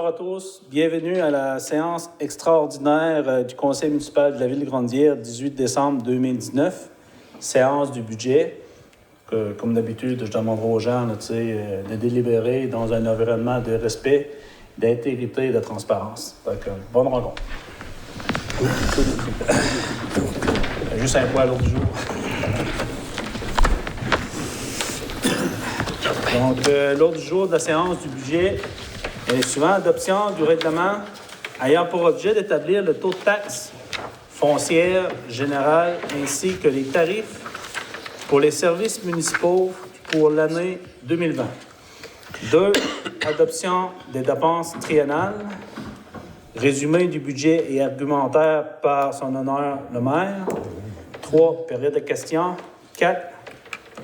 à tous. Bienvenue à la séance extraordinaire du Conseil municipal de la Ville de Grandière, 18 décembre 2019. Séance du budget. Comme d'habitude, je demanderai aux gens de délibérer dans un environnement de respect, d'intégrité et de transparence. Donc, bonne rencontre. Juste un point à l'ordre du jour. Donc, l'ordre du jour de la séance du budget est le suivant. Adoption du règlement ayant pour objet d'établir le taux de taxe foncière générale ainsi que les tarifs pour les services municipaux pour l'année 2020. 2. Adoption des dépenses triennales. Résumé du budget et argumentaire par son honneur le maire. 3. Période de questions. 4.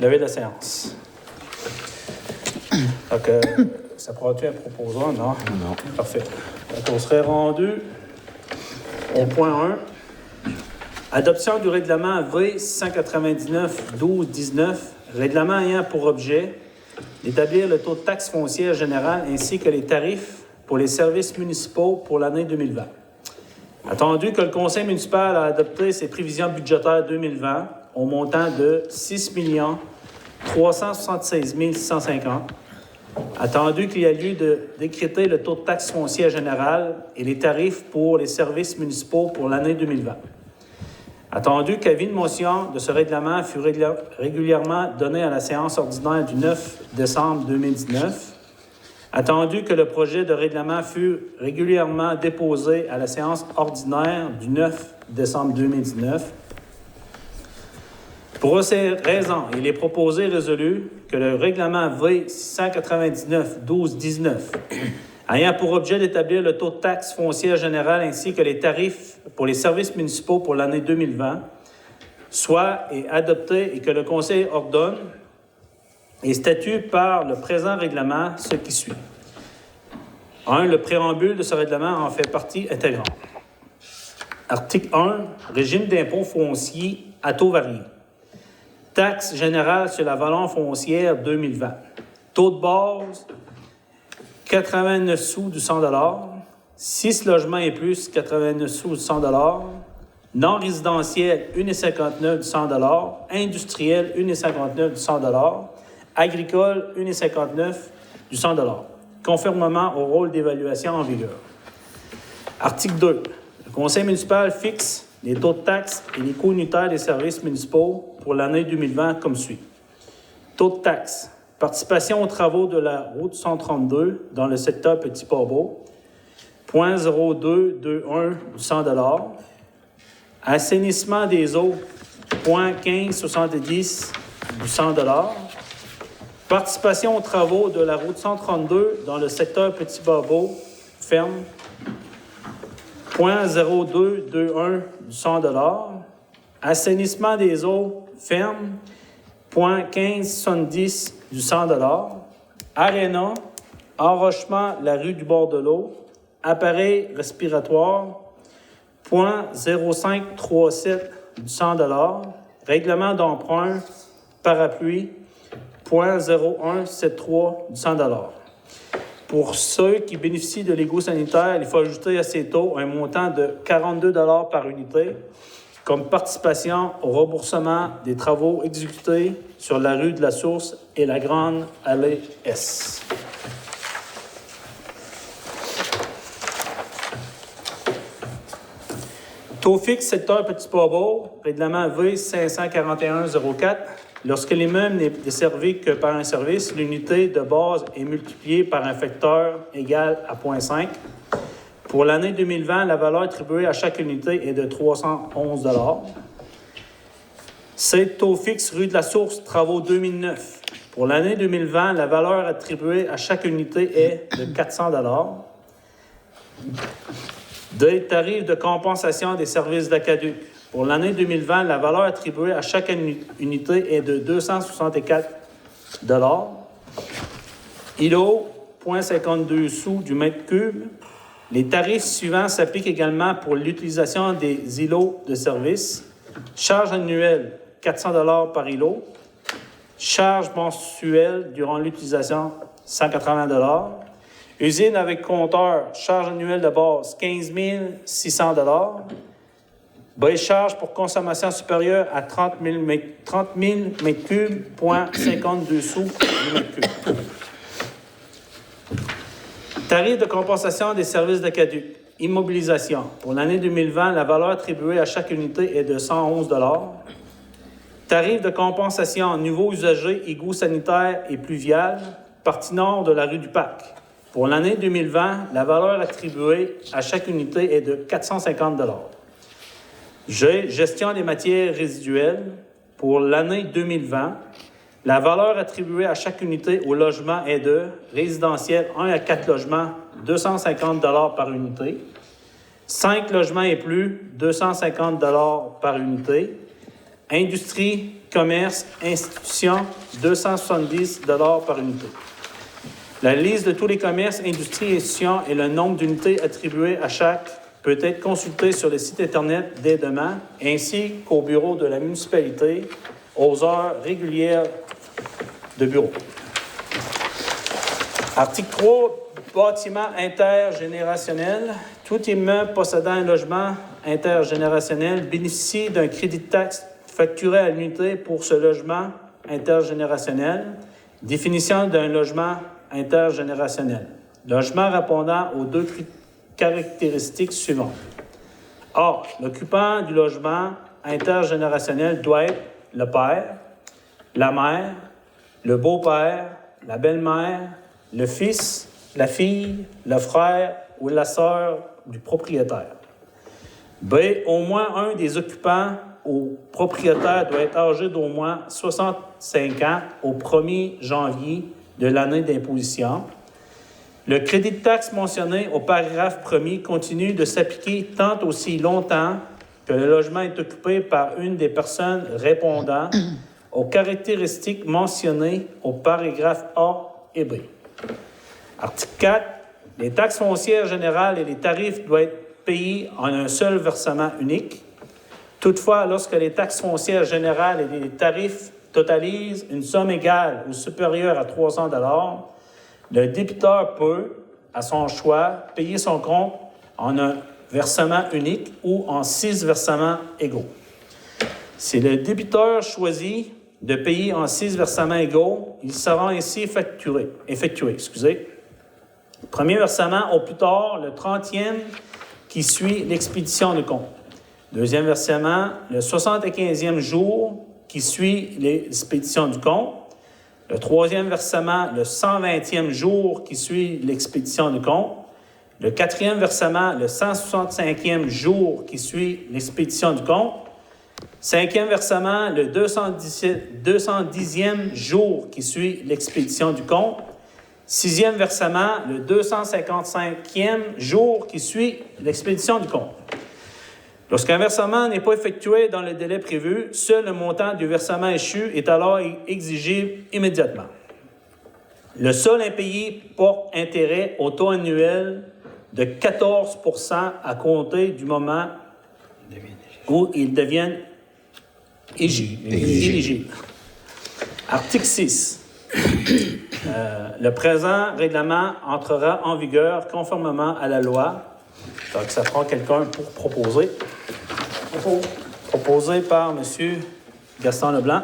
Levée de la séance. Donc, ça pourra-tu un proposant? Non? Non. Parfait. Donc, on serait rendu au point 1. Adoption du règlement V 199-12-19, règlement ayant pour objet d'établir le taux de taxe foncière générale ainsi que les tarifs pour les services municipaux pour l'année 2020. Attendu que le Conseil municipal a adopté ses prévisions budgétaires 2020 au montant de 6 376 650, attendu qu'il y a lieu de décréter le taux de taxe foncière générale et les tarifs pour les services municipaux pour l'année 2020. Attendu qu'avis de motion de ce règlement fut régulièrement donné à la séance ordinaire du 9 décembre 2019, attendu que le projet de règlement fut régulièrement déposé à la séance ordinaire du 9 décembre 2019, pour ces raisons, il est proposé et résolu que le règlement V 199-12-19, ayant pour objet d'établir le taux de taxe foncière générale ainsi que les tarifs pour les services municipaux pour l'année 2020, soit adopté et que le Conseil ordonne et statue par le présent règlement ce qui suit. 1. Le préambule de ce règlement en fait partie intégrante. Article 1. Régime d'impôt foncier à taux varié. Taxe générale sur la valeur foncière 2020. Taux de base, 89 sous du 100 $. 6 logements et plus, 89 sous du 100 $. Non résidentiel, 1,59 du 100 $. Industriel, 1,59 du 100 $. Agricole, 1,59 du 100 $. Conformément au rôle d'évaluation en vigueur. Article 2. Le Conseil municipal fixe les taux de taxes et les coûts unitaires des services municipaux pour l'année 2020 comme suit. Taux de taxe. Participation aux travaux de la route 132 dans le secteur Petit-Port-Beau, 0,0221 du 100 $. Assainissement des eaux, 0,1570 du 100 $. Participation aux travaux de la route 132 dans le secteur Petit-Port-Beau, ferme, 0,0221 du 100 $. Assainissement des eaux, ferme, 0,1570 du 100 $. Aréna, enrochement la rue du bord de l'eau, appareil respiratoire, 0,0537 du 100 $. Règlement d'emprunt, parapluie, 0,0173 du 100 $. Pour ceux qui bénéficient de l'égout sanitaire, il faut ajouter à ces taux un montant de 42 $ par unité comme participation au remboursement des travaux exécutés sur la rue de la Source et la Grande Allée S. Taux fixe secteur Petit-Port-Beau, règlement V 541-04. Lorsque l'immeuble n'est desservi que par un service, l'unité de base est multipliée par un facteur égal à 0,5. Pour l'année 2020, la valeur attribuée à chaque unité est de 311 $. C'est taux fixe rue de la Source, travaux 2009. Pour l'année 2020, la valeur attribuée à chaque unité est de 400 $. Des tarifs de compensation des services d'Aqueduc. Pour l'année 2020, la valeur attribuée à chaque unité est de 264 $. ILO, 0,52 sous du mètre cube. Les tarifs suivants s'appliquent également pour l'utilisation des îlots de service. Charge annuelle, 400 $ par îlot. Charge mensuelle durant l'utilisation, 180 $. Usine avec compteur, charge annuelle de base, 15 600 $. Bas et charges pour consommation supérieure à 30 000 mètres cubes, 52 sous du mètre cube. Tarif de compensation des services de caduc. Immobilisation. Pour l'année 2020, la valeur attribuée à chaque unité est de 111 $. Tarif de compensation nouveaux usagers, égouts sanitaires et pluviales, partie nord de la rue du Parc. Pour l'année 2020, la valeur attribuée à chaque unité est de 450 $. G. Gestion des matières résiduelles. Pour l'année 2020, la valeur attribuée à chaque unité au logement est de résidentiel 1 à 4 logements, 250 $ par unité. 5 logements et plus, 250 $ par unité. Industrie, commerce, institution, 270 $ par unité. La liste de tous les commerces, industries et institutions et le nombre d'unités attribuées à chaque peut être consultée sur le site Internet dès demain, ainsi qu'au bureau de la municipalité aux heures régulières de bureau. Article 3, bâtiment intergénérationnel. Tout immeuble possédant un logement intergénérationnel bénéficie d'un crédit de taxe facturé à l'unité pour ce logement intergénérationnel. Définition d'un logement intergénérationnel. Logement répondant aux deux caractéristiques suivantes. Or, l'occupant du logement intergénérationnel doit être le père, la mère, le beau-père, la belle-mère, le fils, la fille, le frère ou la sœur du propriétaire. B. Au moins un des occupants ou propriétaires doit être âgé d'au moins 65 ans au 1er janvier de l'année d'imposition. Le crédit de taxe mentionné au paragraphe 1er continue de s'appliquer tant aussi longtemps que le logement est occupé par une des personnes répondant aux caractéristiques mentionnées au paragraphe A et B. Article 4. Les taxes foncières générales et les tarifs doivent être payés en un seul versement unique. Toutefois, lorsque les taxes foncières générales et les tarifs totalisent une somme égale ou supérieure à 300 $, le débiteur peut, à son choix, payer son compte en un versement unique ou en 6 versements égaux. Si le débiteur choisit de payer en 6 versements égaux, il sera ainsi effectué. Premier versement au plus tard le 30e qui suit l'expédition du compte. Deuxième versement, le 75e jour qui suit l'expédition du compte. Le troisième versement, le 120e jour qui suit l'expédition du compte. Le quatrième versement, le 165e jour qui suit l'expédition du compte. Cinquième versement, le 210e jour qui suit l'expédition du compte. Sixième versement, le 255e jour qui suit l'expédition du compte. Lorsqu'un versement n'est pas effectué dans le délai prévu, seul le montant du versement échu est alors exigé immédiatement. Le seul impayé porte intérêt au taux annuel de 14 % à compter du moment où ils deviennent éligibles. Article 6. Le présent règlement entrera en vigueur conformément à la loi. Donc, ça prend quelqu'un pour proposer. Proposé par M. Gaston Leblanc.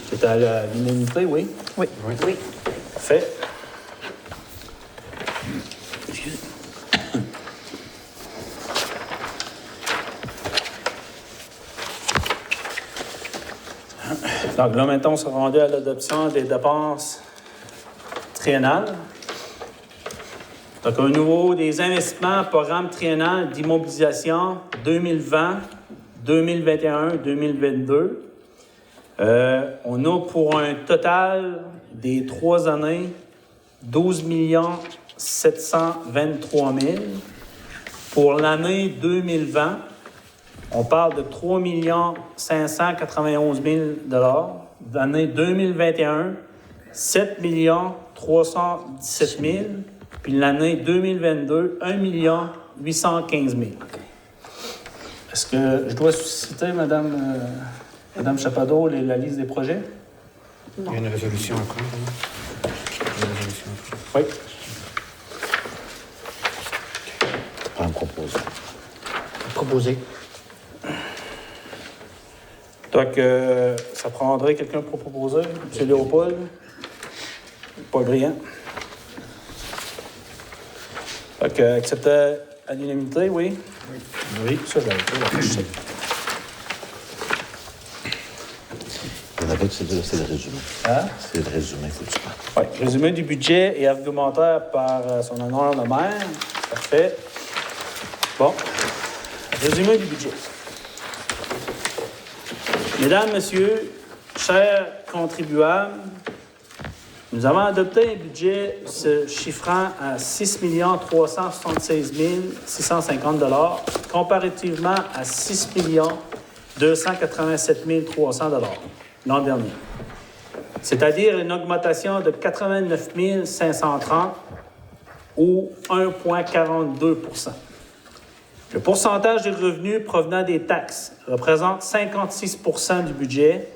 C'est à l'unanimité, oui? Oui. Parfait. Donc là, maintenant, on s'est rendu à l'adoption des dépenses triennales. Donc, un nouveau des investissements, programme triennal d'immobilisation 2020, 2021, 2022. On a pour un total des 3 années 12 723 000. Pour l'année 2020, on parle de 3 591 000 $. L'année 2021, 7 317 000 $. Puis l'année 2022, 1 815 000 $. Est-ce que je dois citer, Madame Chapadeau, la liste des projets? Il y a une résolution encore. Oui. Pas me proposer. Proposé. Donc, ça prendrait quelqu'un pour proposer. M. Léopold. Paul Briand. Donc, accepter à l'unanimité, oui? Oui. Ça, j'avais fait la fiche. Il y en avait que c'est le résumé. Hein? C'est le résumé, il faut que tu parles. Oui. Résumé du budget et argumentaire par son honneur le maire. Parfait. Bon. Résumé du budget. Mesdames, Messieurs, chers contribuables, nous avons adopté un budget se chiffrant à 6 376 650 $ comparativement à 6 287 300 $ l'an dernier, c'est-à-dire une augmentation de 89 530 ou 1,42 %. Le pourcentage des revenus provenant des taxes représente 56 % du budget,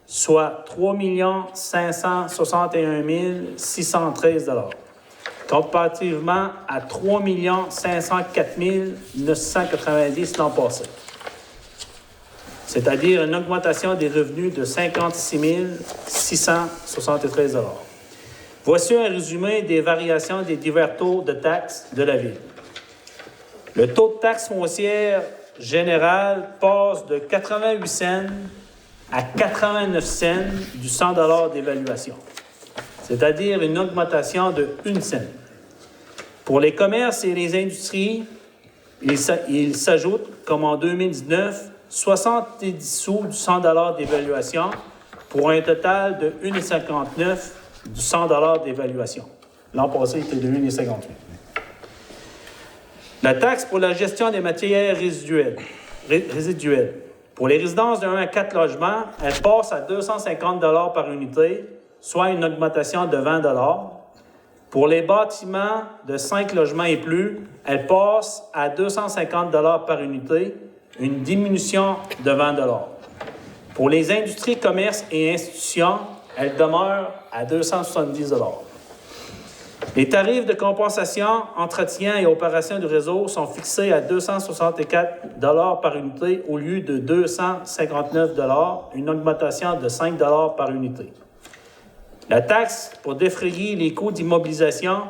soit 3 561 613 $, comparativement à 3 504 990 l'an passé, c'est-à-dire une augmentation des revenus de 56 673 $. Voici un résumé des variations des divers taux de taxes de la Ville. Le taux de taxe foncière générale passe de 88 cents à 89 cents du 100 $ d'évaluation, c'est-à-dire une augmentation de 1 cent. Pour les commerces et les industries, il s'ajoute, comme en 2019, 70 sous du 100 $ d'évaluation pour un total de 1,59 du 100 $ d'évaluation. L'an passé, il était de 1,58. La taxe pour la gestion des matières résiduelles. Pour les résidences de 1 à 4 logements, elle passe à 250 $ par unité, soit une augmentation de 20 $. Pour les bâtiments de 5 logements et plus, elle passe à 250 $ par unité, une diminution de 20 $. Pour les industries, commerces et institutions, elle demeure à 270 $. Les tarifs de compensation, entretien et opération du réseau sont fixés à 264 $ par unité au lieu de 259 $, une augmentation de 5 $ par unité. La taxe pour défrayer les coûts d'immobilisation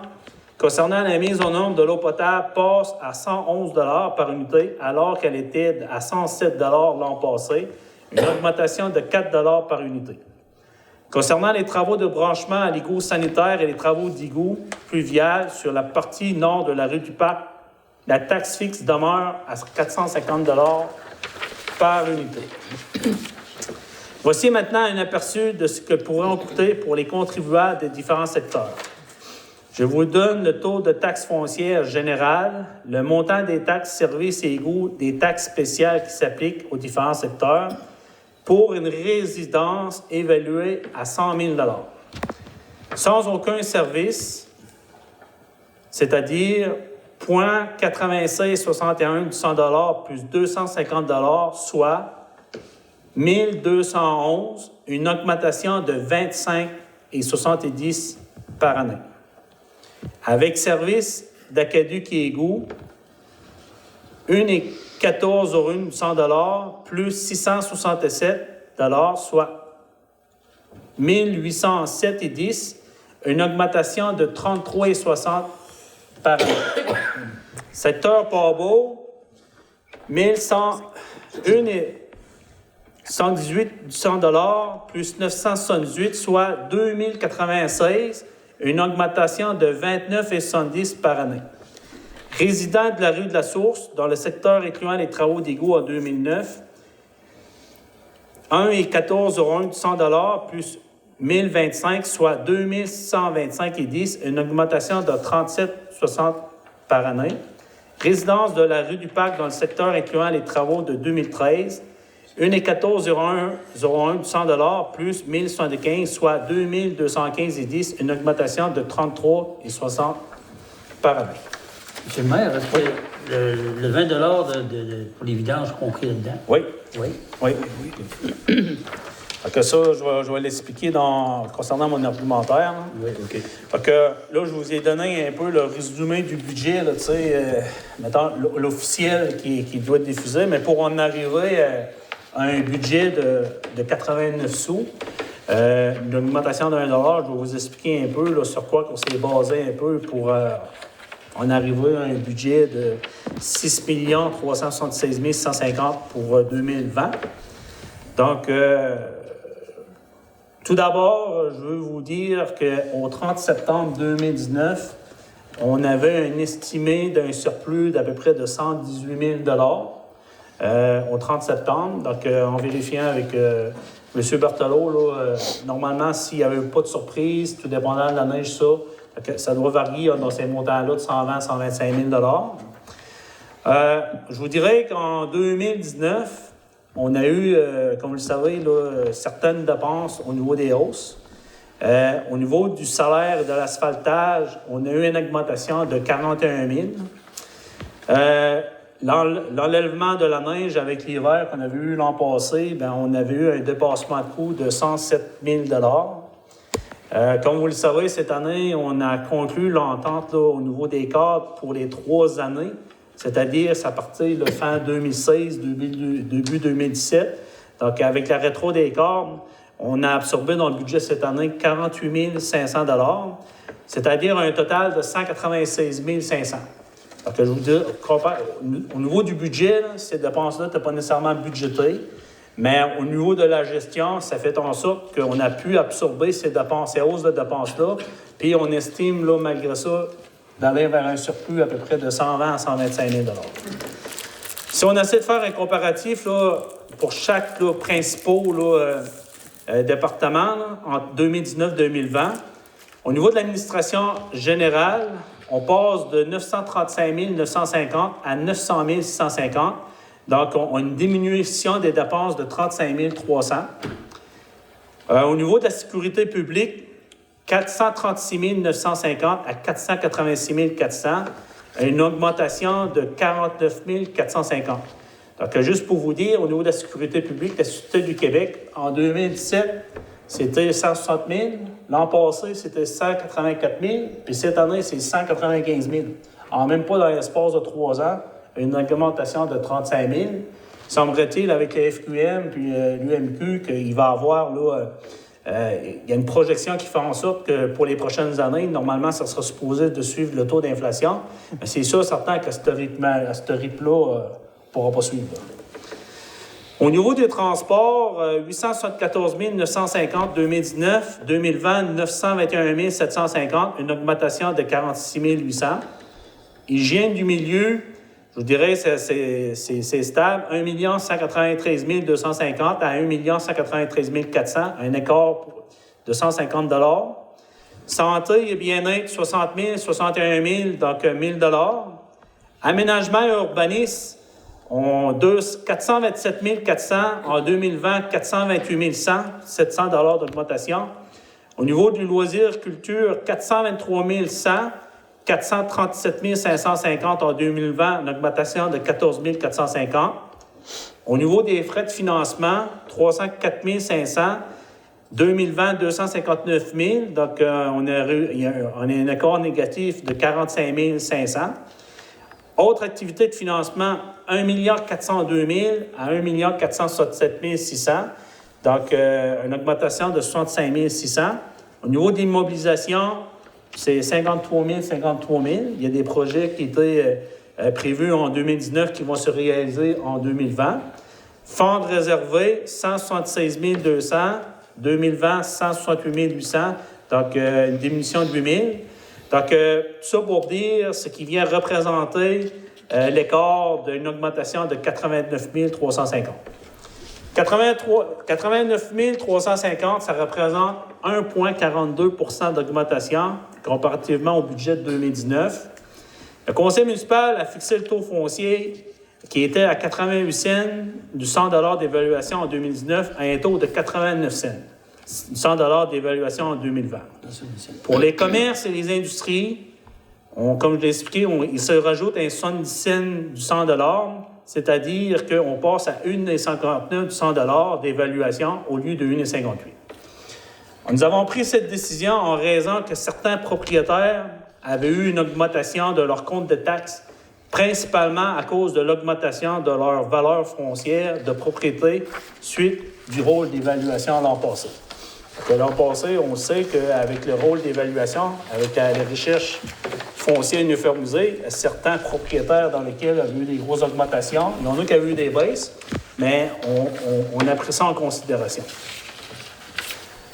concernant la mise aux normes de l'eau potable passe à 111 $ par unité, alors qu'elle était à 107 $ l'an passé, une augmentation de 4 $ par unité. Concernant les travaux de branchement à l'égout sanitaire et les travaux d'égout pluvial sur la partie nord de la rue du Parc, la taxe fixe demeure à 450 $ par unité. Voici maintenant un aperçu de ce que pourront coûter pour les contribuables des différents secteurs. Je vous donne le taux de taxe foncière générale, le montant des taxes, services et égouts, des taxes spéciales qui s'appliquent aux différents secteurs, pour une résidence évaluée à 100 000 $. Sans aucun service, c'est-à-dire 0,9661 du 100 $ plus 250 $, soit 1211, une augmentation de 25,70 $ par année. Avec service d'aqueduc et égout, 1,14 € du 100 $ plus 667 $, soit 1807,10 $, une augmentation de 33,60 $ par année. Secteur Port-Beau, 118 du 100 $ plus 978, soit 2096, une augmentation de 29,70 $ par année. Résident de la rue de la Source, dans le secteur incluant les travaux d'égout en 2009, 1,14 € du 100 $ plus 1025, soit 2125,10 $, une augmentation de 37,60 $ par année. Résidence de la rue du Parc, dans le secteur incluant les travaux de 2013, 1,14 € du 100 $ plus 1075, soit 2215,10 $, une augmentation de 33,60 $ par année. Monsieur le maire, est-ce que le 20 $ pour les vidanges compris là-dedans? Oui. Oui. Oui. Donc ça, je vais l'expliquer concernant mon argumentaire. Là. Oui, OK. Fait que là, je vous ai donné un peu le résumé du budget, là, mettons, l'officiel qui doit être diffusé, mais pour en arriver à un budget de 89 sous, une augmentation de $1, je vais vous expliquer un peu là, sur quoi on s'est basé un peu pour en arriver à un budget de 6 376 150 pour 2020. Donc, tout d'abord, je veux vous dire qu'au 30 septembre 2019, on avait un estimé d'un surplus d'à peu près de 118 000 au 30 septembre. Donc, en vérifiant avec M. Berthelot, là, normalement, s'il n'y avait pas de surprise, tout dépendant de la neige, ça doit varier dans ces montants-là de 120 125 000 je vous dirais qu'en 2019, on a eu, comme vous le savez, là, certaines dépenses au niveau des hausses. Au niveau du salaire et de l'asphaltage, on a eu une augmentation de 41 000. L'enlèvement de la neige avec l'hiver qu'on avait eu l'an passé, bien, on avait eu un dépassement de coût de 107 000 comme vous le savez, cette année, on a conclu l'entente là, au niveau des cadres pour les 3 années, c'est-à-dire à partir de fin 2016, début 2017. Donc, avec la rétro des cadres, on a absorbé dans le budget cette année 48 500 $, c'est-à-dire un total de 196 500 $. Donc, je vous dis, au niveau du budget, là, ces dépenses-là n'étaient pas nécessairement budgétées, mais au niveau de la gestion, ça fait en sorte qu'on a pu absorber ces hausses de dépenses-là, puis on estime, là, malgré ça, d'aller vers un surplus à peu près de 120 à 125 000 $. Si on essaie de faire un comparatif là, pour chaque là, principal département là, entre 2019-2020, au niveau de l'administration générale, on passe de 935 950 à 900 650. Donc, on a une diminution des dépenses de 35 300. Au niveau de la sécurité publique, 436 950 à 486 400, une augmentation de 49 450. Donc, juste pour vous dire, au niveau de la sécurité publique, la Sûreté du Québec, en 2017, c'était 160 000. L'an passé, c'était 184 000. Puis cette année, c'est 195 000. En même pas dans l'espace de 3 ans, une augmentation de 35 000. Semblerait-il, avec le FQM puis l'UMQ, qu'il va y avoir, là, il y a une projection qui fait en sorte que pour les prochaines années, normalement, ça sera supposé de suivre le taux d'inflation. Mais c'est sûr, certain qu'à ce rythme-là, ne pourra pas suivre. Là. Au niveau des transports, 874 950 2019, 2020, 921 750, une augmentation de 46 800. Hygiène du milieu, je vous dirais, c'est stable, 1 193 250 à 1 193 400, un écart de 150 $. Santé et bien-être, 60 000, 61 000, donc 1 000 $. Aménagement et urbanisme, 427 400 en 2020, 428 100, 700 $ d'augmentation. Au niveau du loisir culture, 423 100, 437 550 en 2020, une augmentation de 14 450. Au niveau des frais de financement, 304 500, 2020, 259 000, donc on a un accord négatif de 45 500. Autres activités de financement, 1 402 000 à 1 467 600, donc une augmentation de 65 600. Au niveau des mobilisations, c'est 53 000, 53 000. Il y a des projets qui étaient prévus en 2019 qui vont se réaliser en 2020. Fonds de réservé, 176 200. 2020, 168 800. Donc, une diminution de 8 000. Donc, tout ça pour dire ce qui vient représenter l'écart d'une augmentation de 89 350. 89 350, ça représente 1,42 % d'augmentation comparativement au budget de 2019. Le Conseil municipal a fixé le taux foncier qui était à 88 cents du 100 $ d'évaluation en 2019 à un taux de 89 cents du 100 $ d'évaluation en 2020. Pour les commerces et les industries, comme je l'ai expliqué, il se rajoute un 70 cents du 100 $. c'est-à-dire qu'on passe à 1,59 du 100 d'évaluation au lieu de 1,58. Nous avons pris cette décision en raison que certains propriétaires avaient eu une augmentation de leur compte de taxes, principalement à cause de l'augmentation de leur valeur foncière de propriété suite du rôle d'évaluation l'an passé. L'an passé, on sait qu'avec le rôle d'évaluation, avec la recherche foncière uniformisée, certains propriétaires dans lesquels il y a eu des grosses augmentations, il y en a qui ont eu des baisses, mais on a pris ça en considération.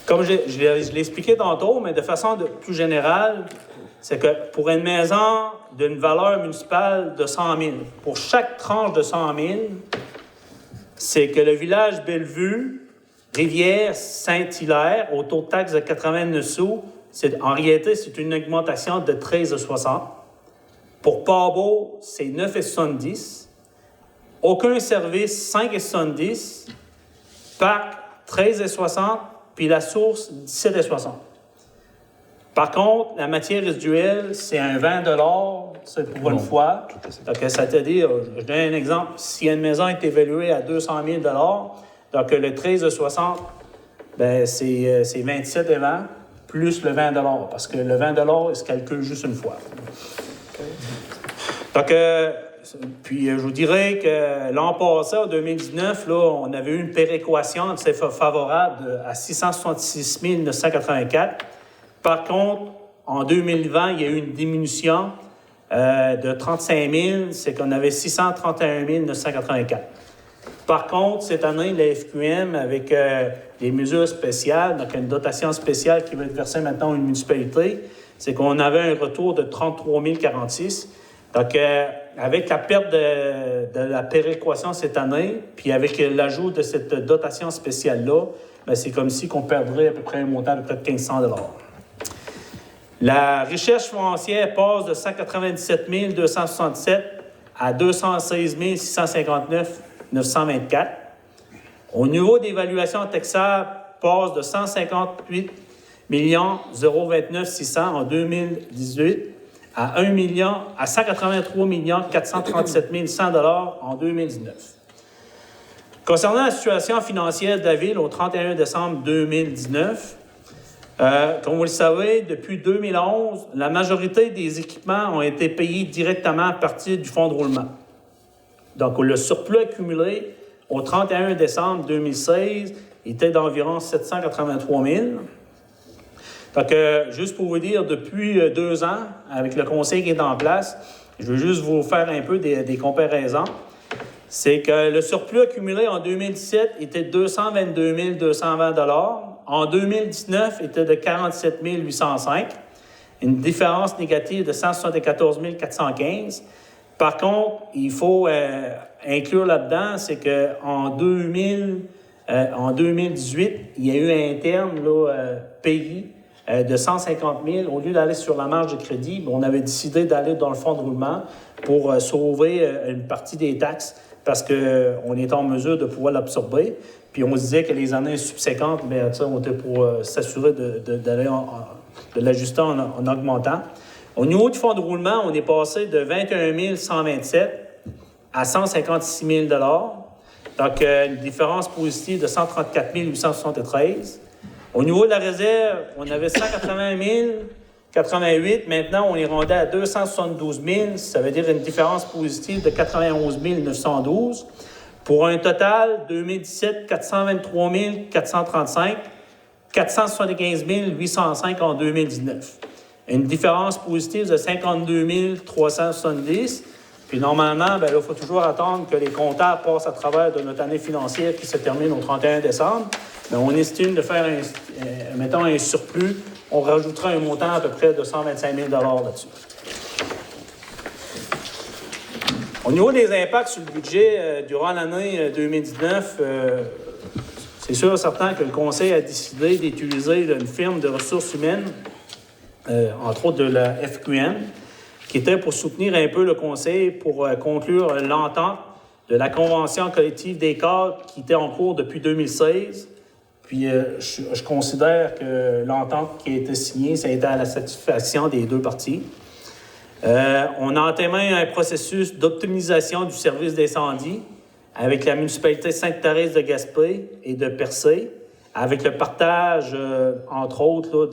Comme je l'ai expliqué tantôt, mais de façon plus générale, c'est que pour une maison d'une valeur municipale de 100 000, pour chaque tranche de 100 000, c'est que le village Bellevue, Rivière, Saint-Hilaire, au taux de taxe de 89 sous, en réalité, c'est une augmentation de 13,60. Pour Port-Beau, c'est 9,70. Aucun service, 5,70. Parc, 13,60. Puis la source, 17,60. Par contre, la matière résiduelle, c'est un 20 $, c'est pour une fois. Donc, c'est-à-dire, je donne un exemple, si une maison est évaluée à 200 000 $, donc le 13,60, ben, c'est 27,20 plus le 20 $, parce que le 20 $, il se calcule juste une fois. Donc, puis je vous dirais que l'an passé, en 2019, là, on avait eu une péréquation favorable à 666 984. Par contre, en 2020, il y a eu une diminution de 35 000, c'est qu'on avait 631 984. Par contre, cette année, la FQM, avec des mesures spéciales, donc une dotation spéciale qui va être versée maintenant à une municipalité, c'est qu'on avait un retour de 33 046. Donc, avec la perte de la péréquation cette année, puis avec l'ajout de cette dotation spéciale-là, bien, c'est comme si on perdrait à peu près un montant de près de 1 500 $. La recherche foncière passe de 197 267 à 216 659 924. Au niveau d'évaluation taxable, passe de 158 029 600 en 2018 à 183 437 100 $ en 2019. Concernant la situation financière de la Ville au 31 décembre 2019, comme vous le savez, depuis 2011, la majorité des équipements ont été payés directement à partir du fonds de roulement. Donc, le surplus accumulé au 31 décembre 2016 était d'environ 783 000. Donc, juste pour vous dire, depuis 2 ans, avec le conseil qui est en place, je veux juste vous faire un peu des comparaisons. C'est que le surplus accumulé en 2017 était de 222 220 $. En 2019, il était de 47 805. Une différence négative de 174 415. Par contre, il faut inclure là-dedans, c'est qu'en 2018, il y a eu un terme payé de 150 000. Au lieu d'aller sur la marge de crédit, on avait décidé d'aller dans le fonds de roulement pour sauver une partie des taxes parce qu'on est en mesure de pouvoir l'absorber. Puis on se disait que les années subséquentes, bien, on était pour s'assurer de l'ajuster en augmentant. Au niveau du fonds de roulement, on est passé de 21 127 à 156 000 $. Donc, une différence positive de 134 873. Au niveau de la réserve, on avait 180 088. Maintenant, on est rendu à 272 000. Ça veut dire une différence positive de 91 912. Pour un total, 2017, 423 435, 475 805 en 2019. Une différence positive de 52 370. Puis normalement, bien, là, il faut toujours attendre que les comptables passent à travers de notre année financière qui se termine au 31 décembre. Bien, on estime de faire, mettons, un surplus. On rajoutera un montant à peu près de 125 000 $ là-dessus. Au niveau des impacts sur le budget durant l'année 2019, c'est sûr et certain que le Conseil a décidé d'utiliser une firme de ressources humaines, entre autres de la FQM, qui était pour soutenir un peu le Conseil pour conclure l'entente de la Convention collective des cadres qui était en cours depuis 2016. Puis je considère que l'entente qui a été signée, ça a été à la satisfaction des deux parties. On a entamé un processus d'optimisation du service d'incendie avec la municipalité Sainte-Thérèse de Gaspé et de Percé, avec le partage, entre autres, là,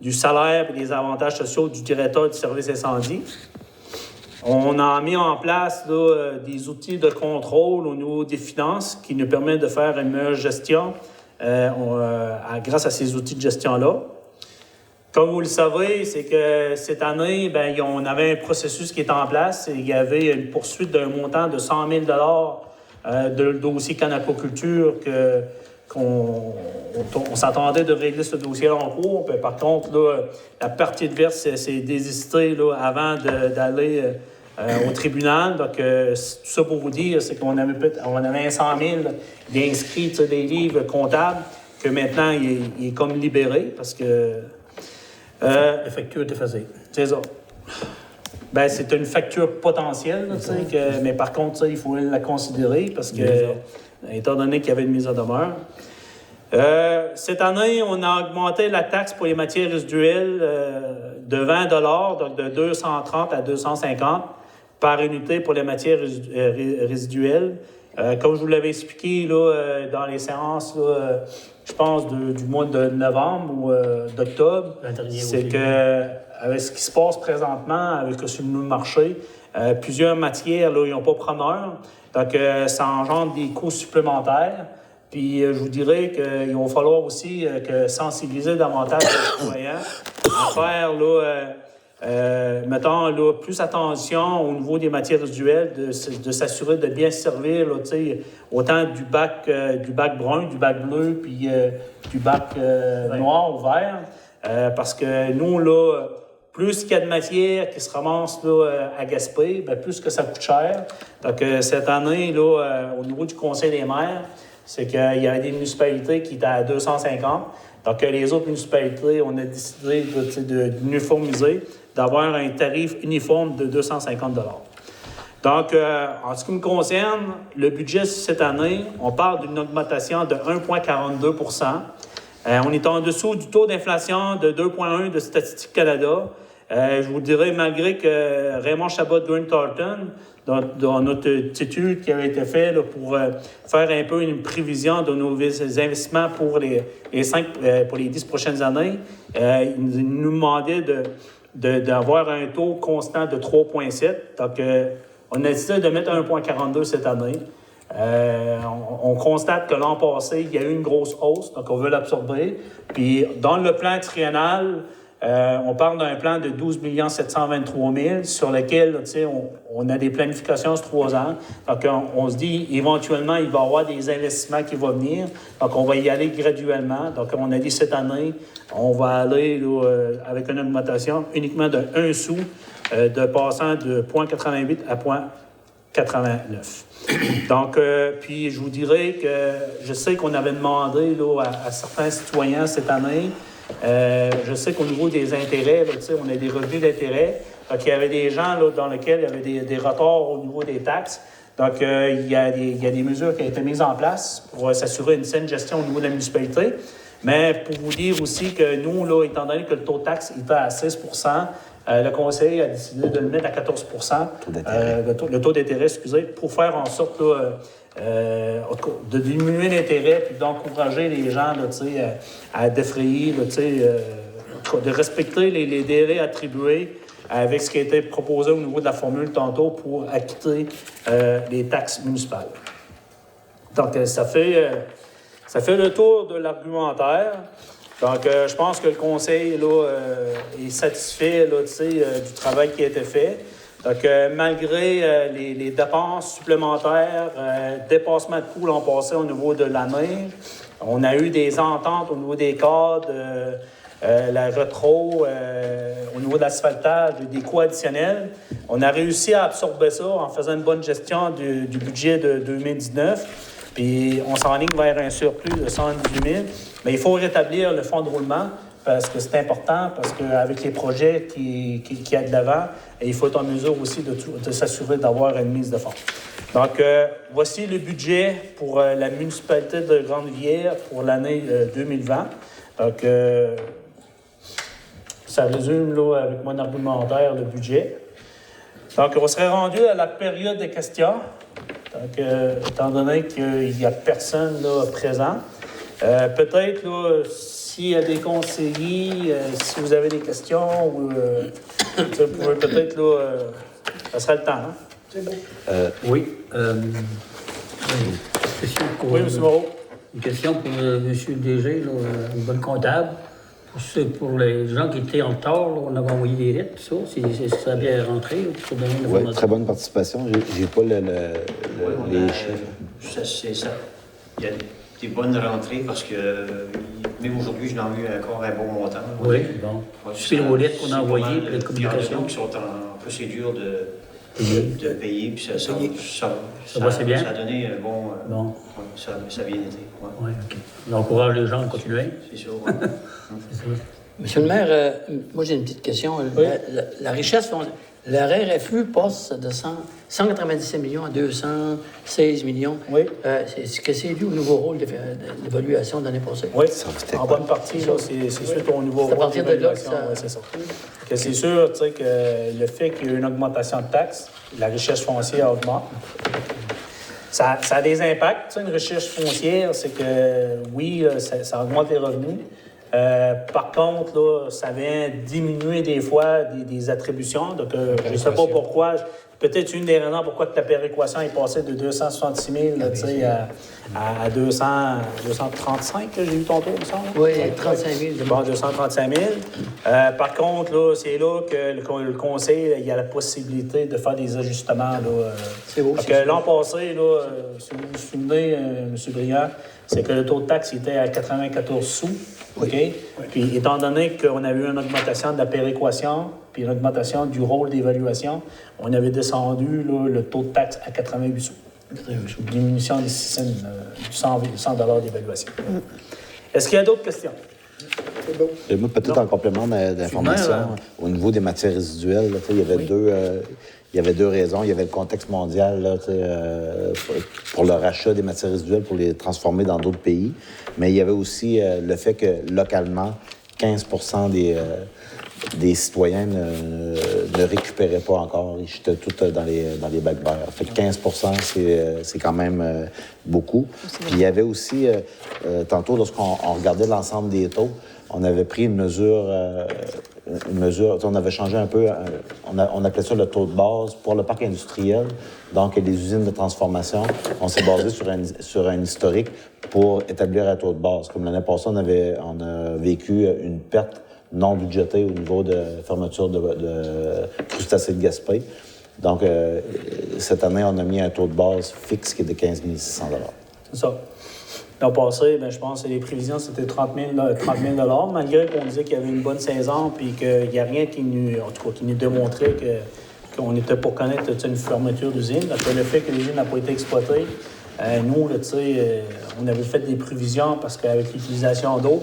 du salaire et des avantages sociaux du directeur du service incendie. On a mis en place là, des outils de contrôle au niveau des finances qui nous permettent de faire une meilleure gestion grâce à ces outils de gestion-là. Comme vous le savez, c'est que cette année, on avait un processus qui est en place. Il y avait une poursuite d'un montant de 100 000 de le dossier canapoculture qu'on s'attendait de régler ce dossier en cours. Puis, par contre, là, la partie adverse s'est désistée là, avant d'aller au tribunal. Donc, tout ça pour vous dire, c'est qu'on avait 100 000 d'inscrits des livres comptables que maintenant, il est comme libéré parce que... la facture est effacée. C'est ça. C'est une facture potentielle, là, mais par contre, ça, il faut la considérer parce que, étant donné qu'il y avait une mise en demeure. Cette année, on a augmenté la taxe pour les matières résiduelles de 20 $, donc de 230 à 250 par unité pour les matières résiduelles. Comme je vous l'avais expliqué là, dans les séances, là, je pense, du mois de novembre ou d'octobre, c'est que avec ce qui se passe présentement avec sur le marché, plusieurs matières, là, ils n'ont pas preneur. Donc, ça engendre des coûts supplémentaires. Puis, je vous dirais qu'il va falloir aussi sensibiliser davantage les citoyens à faire, là, mettons, là, plus attention au niveau des matières résiduelles, de s'assurer de bien servir, là, autant du bac brun, du bac bleu, puis du bac noir ou vert. Parce que nous, là, plus qu'il y a de matière qui se ramasse là, à Gaspé, plus que ça coûte cher. Donc, cette année, là, au niveau du Conseil des maires, c'est qu'il y a des municipalités qui étaient à 250. Donc, les autres municipalités, on a décidé d'uniformiser, d'avoir un tarif uniforme de 250 $. Donc, en ce qui me concerne, le budget cette année, on parle d'une augmentation de 1,42 %. On est en dessous du taux d'inflation de 2,1 de Statistique Canada. Je vous dirais, malgré que Raymond Chabot de Grant Thornton, dans notre étude qui avait été faite là, pour faire un peu une prévision de nos investissements pour les 10 prochaines années, il nous demandait d'avoir un taux constant de 3,7. Donc, on a décidé de mettre 1,42 cette année. On constate que l'an passé, il y a eu une grosse hausse, donc on veut l'absorber. Puis, dans le plan triennal, on parle d'un plan de 12 723 000 sur lequel on a des planifications sur 3 ans. Donc, on se dit, éventuellement, il va y avoir des investissements qui vont venir. Donc, on va y aller graduellement. Donc, on a dit cette année, on va aller là, avec une augmentation uniquement de 1 sou, de passant de 0,88 à 0,89. Donc, puis je vous dirais que je sais qu'on avait demandé là, à certains citoyens cette année. Je sais qu'au niveau des intérêts, là, on a des revenus d'intérêt. Donc, il y avait des gens là, dans lesquels il y avait des retards au niveau des taxes. Donc, il y a des mesures qui ont été mises en place pour s'assurer une saine gestion au niveau de la municipalité. Mais pour vous dire aussi que nous, là, étant donné que le taux de taxe était à 6 %, le conseil a décidé de le mettre à 14 % le taux d'intérêt, excusez, pour faire en sorte là, de diminuer l'intérêt puis d'encourager les gens là, à défrayer, là, de respecter les délais attribués avec ce qui a été proposé au niveau de la formule tantôt pour acquitter les taxes municipales. Donc, ça fait le tour de l'argumentaire. Donc, je pense que le conseil là, est satisfait là, du travail qui a été fait. Donc, malgré les dépenses supplémentaires, dépassement de coûts l'an passé au niveau de l'année, on a eu des ententes au niveau des cadres, la rétro, au niveau de l'asphaltage, des coûts additionnels. On a réussi à absorber ça en faisant une bonne gestion du budget de 2019. Puis, on s'enligne vers un surplus de 118 000. Mais il faut rétablir le fonds de roulement parce que c'est important, parce qu'avec les projets qui y a de l'avant, il faut être en mesure aussi de s'assurer d'avoir une mise de fonds. Donc, voici le budget pour la municipalité de Grande-Rivière pour l'année 2020. Donc, ça résume là, avec mon argumentaire le budget. Donc, on serait rendu à la période des questions. Donc, étant donné qu'il n'y a personne là, présent, peut-être là, s'il y a des conseillers, si vous avez des questions, ou, vous pouvez peut-être, là, ça sera le temps. Hein? C'est bon. Oui. Question pour, Oui, M. Moreau. Une question pour M. le DG, là, une bonne comptable. Pour les gens qui étaient en retard, là, on avait envoyé des lettres, tout ça. Ça a bien rentré pour donner une Oui, information. très bonne participation. J'ai pas les chiffres. C'est ça. Il y a des bonnes rentrées parce que même aujourd'hui, je n'en ai eu encore un bon montant. Oui, bon. C'est les lettres qu'on a envoyées, les communications. Qui sont en procédure de payer, puis ça va, c'est bien? Ça a donné un bon... Bon. Ouais, ça a bien été. Ouais. Oui, OK. On encourage les gens à continuer. C'est sûr, ouais. C'est ça. Monsieur le maire, moi j'ai une petite question. Oui. La richesse, le RRFU passe de 197 millions à 216 millions. Oui. Est-ce que c'est dû au nouveau rôle d'évaluation de l'année passée? Oui, c'était en quoi? bonne partie, là, c'est suite au nouveau C'est à partir de là que d'évaluation, ça- ouais, c'est ça. Que c'est sûr, tu sais, que le fait qu'il y ait une augmentation de taxes, la richesse foncière augmente. Ça a des impacts, tu sais, une richesse foncière, c'est que, oui, ça augmente les revenus. Par contre, là, ça vient diminuer des fois des attributions. Donc, je ne sais pas pourquoi. Peut-être une des raisons pourquoi que la péréquation est passée de 266 000 là, tu sais, à 235, que j'ai eu tantôt, il me semble. Oui, 35 000. Bon, 235 000. Par contre, là, c'est là que le conseil, il y a la possibilité de faire des ajustements. Là, C'est beau, donc, c'est l'an passé, là, si vous vous souvenez, M. Briand, c'est que le taux de taxe était à 94 sous. OK? Puis, étant donné qu'on avait eu une augmentation de la péréquation, puis une augmentation du rôle d'évaluation, on avait descendu là, le taux de taxe à 88 sous. Diminution des 6 cents, 100 $ d'évaluation. Est-ce qu'il y a d'autres questions? Et moi, peut-être en complément d'information, au niveau des matières résiduelles, là, il y avait il y avait deux raisons. Il y avait le contexte mondial là, pour le rachat des matières résiduelles, pour les transformer dans d'autres pays. Mais il y avait aussi le fait que, localement, 15 des citoyens ne récupéraient pas encore. Ils jetaient tout dans les bacs verts. Fait que 15 c'est quand même beaucoup. Puis il y avait aussi, tantôt, lorsqu'on regardait l'ensemble des taux, on avait pris une mesure, on avait changé un peu, on appelait ça le taux de base pour le parc industriel, donc les usines de transformation. On s'est basé sur un historique pour établir un taux de base. Comme l'année passée, on a vécu une perte non budgétée au niveau de fermeture de crustacés de Gaspé. Donc, cette année, on a mis un taux de base fixe qui est de 15 600 $. C'est ça. L'an passé, je pense que les prévisions, c'était 30 000 malgré qu'on disait qu'il y avait une bonne saison puis qu'il n'y a rien qui nous démontrait qu'on était pour connaître une fermeture d'usine. Donc, le fait que l'usine n'a pas été exploitée, nous, là, on avait fait des prévisions parce qu'avec l'utilisation d'eau,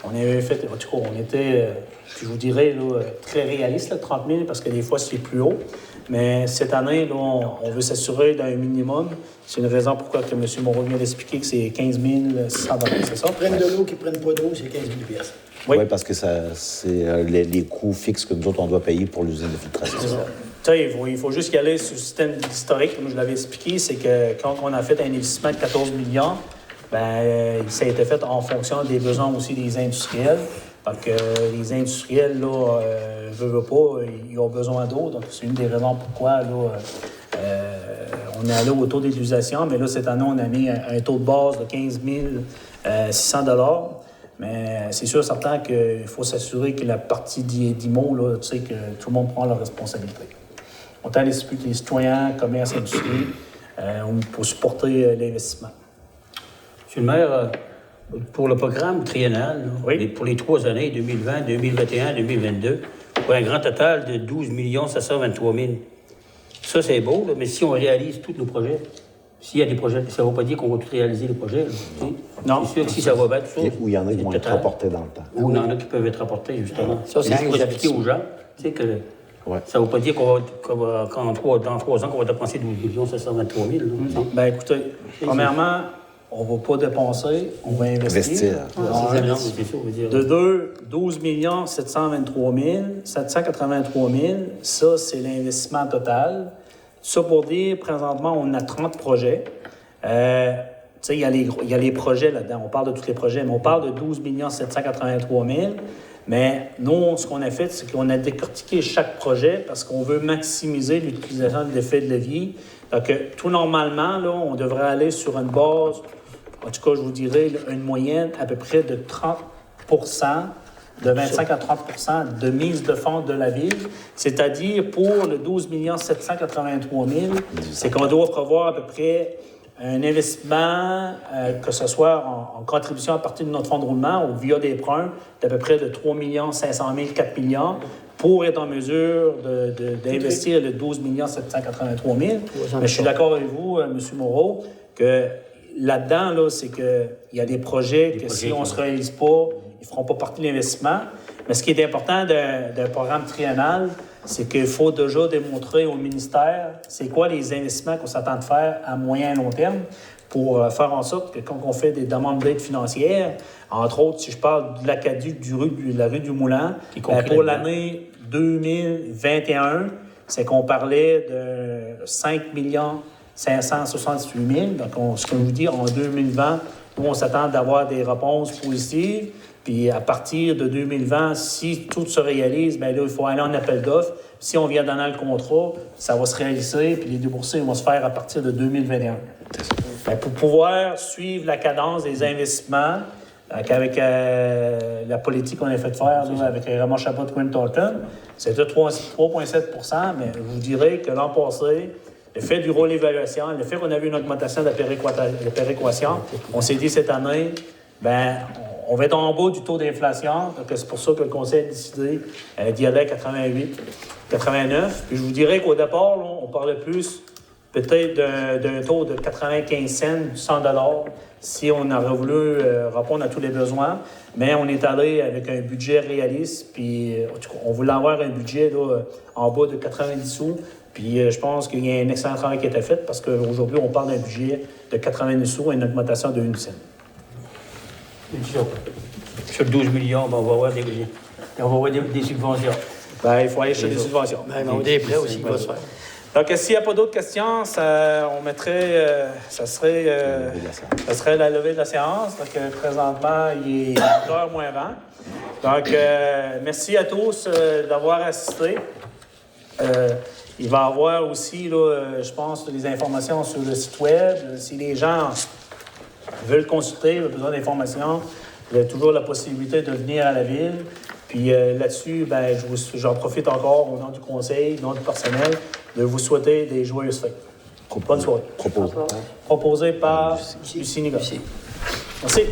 on avait fait, en tout cas, on était, je vous dirais, là, très réaliste, là, 30 000, parce que des fois, c'est plus haut. Mais cette année, là, on veut s'assurer d'un minimum. C'est une raison pourquoi que M. Moreau vient d'expliquer que c'est 15 600 $, c'est ça? Ils prennent de l'eau, qui prennent pas d'eau, c'est 15 000 piastres. Oui. Oui, parce que c'est les coûts fixes que nous autres, on doit payer pour l'usine de filtration. C'est ça. Tu sais, il faut juste y aller sur le système historique, comme je l'avais expliqué, c'est que quand on a fait un investissement de 14 millions, ça a été fait en fonction des besoins aussi des industriels. Donc, les industriels, là, veulent pas, ils ont besoin d'eau. Donc, c'est une des raisons pourquoi, là, on est allé au taux d'utilisation. Mais là, cette année, on a mis un taux de base de 15 600 $. Mais c'est sûr, certain qu'il faut s'assurer que la partie d'IMO, là, tu sais, que tout le monde prend leur responsabilité. Autant les citoyens, commerce, industrie, pour supporter l'investissement. Monsieur le maire, pour le programme triennal, là, Oui. pour les 3 années, 2020, 2021, 2022, pour un grand total de 12 723 000. Ça, c'est beau, là, mais si on réalise tous nos projets, s'il y a des projets, ça ne veut pas dire qu'on va tout réaliser les projets. Là, Non. C'est sûr que si ça va bien, tout ça. Où il y en a qui vont être total. rapportés dans le temps. Ou il y en a qui peuvent être rapportés, justement. Ça, c'est Juste un pour que expliquer j'avais aux gens, tu sais, que Ouais. ça ne veut pas dire dans 3 ans, qu'on va dépenser 12 723 000. Là, Bien, écoutez, premièrement, on ne va pas dépenser, on va investir. De 12 723 783 000, ça, c'est l'investissement total. Ça pour dire, présentement, on a 30 projets. Tu sais, il y a les projets là-dedans. On parle de tous les projets, mais on parle de 12 783 000. Mais nous, ce qu'on a fait, c'est qu'on a décortiqué chaque projet parce qu'on veut maximiser l'utilisation de l'effet de levier. Donc, tout normalement, là, on devrait aller sur une base, en tout cas, je vous dirais, une moyenne à peu près de 30 de 25 à 30 de mise de fonds de la Ville. C'est-à-dire, pour le 12 783 000, c'est qu'on doit prévoir à peu près un investissement, que ce soit en contribution à partir de notre fonds de roulement ou via des prêts, d'à peu près de 3 500 000, 4 millions, pour être en mesure d'investir le 12 783 000. Mais je suis d'accord avec vous, M. Moreau, que là-dedans, là, c'est qu'il y a des projets que si on ne se réalise pas, ils ne feront pas partie de l'investissement. Mais ce qui est important d'un programme triennal, c'est qu'il faut déjà démontrer au ministère c'est quoi les investissements qu'on s'attend de faire à moyen et long terme pour faire en sorte que quand on fait des demandes d'aide financière, entre autres, si je parle de l'Acadie de la rue du Moulin, pour l'année 2021, c'est qu'on parlait de 5 568 000. Donc, ce que je vous dis, en 2020, nous, on s'attend d'avoir des réponses positives. Puis à partir de 2020, si tout se réalise, bien là, il faut aller en appel d'offres. Si on vient donner le contrat, ça va se réaliser, puis les déboursés vont se faire à partir de 2021. Bien, pour pouvoir suivre la cadence des investissements, avec la politique qu'on a fait faire là, avec Raymond Chabot de Quinn Thornton, c'était 3,7 %, mais je vous dirais que l'an passé, le fait du rôle d'évaluation, le fait qu'on a vu une augmentation de la péréquation, on s'est dit cette année, bien, on va être en bas du taux d'inflation, donc c'est pour ça que le Conseil a décidé d'y aller à 88, 89. Puis je vous dirais qu'au départ, là, on parlait plus peut-être d'un taux de 95 cents, 100 $ si on aurait voulu répondre à tous les besoins. Mais on est allé avec un budget réaliste, puis en tout cas, on voulait avoir un budget là, en bas de 90 sous. Puis je pense qu'il y a un excellent travail qui a été fait parce qu'aujourd'hui, on parle d'un budget de 90 sous et une augmentation de 1 cent. Sur 12 millions, ben, on va avoir des subventions. Bien, il faut aller chercher des subventions. Même des prêts aussi, il va se faire. Donc, s'il n'y a pas d'autres questions, on mettrait, ça serait la levée de la séance. Donc, présentement, il est 8h moins 20. Donc, merci à tous d'avoir assisté. Il va y avoir aussi, là, je pense, des informations sur le site Web. Si les gens veulent consulter, ont besoin d'informations, vous avez toujours la possibilité de venir à la Ville. Puis là-dessus, ben, j'en profite encore au nom du Conseil, au nom du personnel, de vous souhaiter des joyeuses fêtes. Bonne soirée. Proposé par Lucie Nicolas. Merci.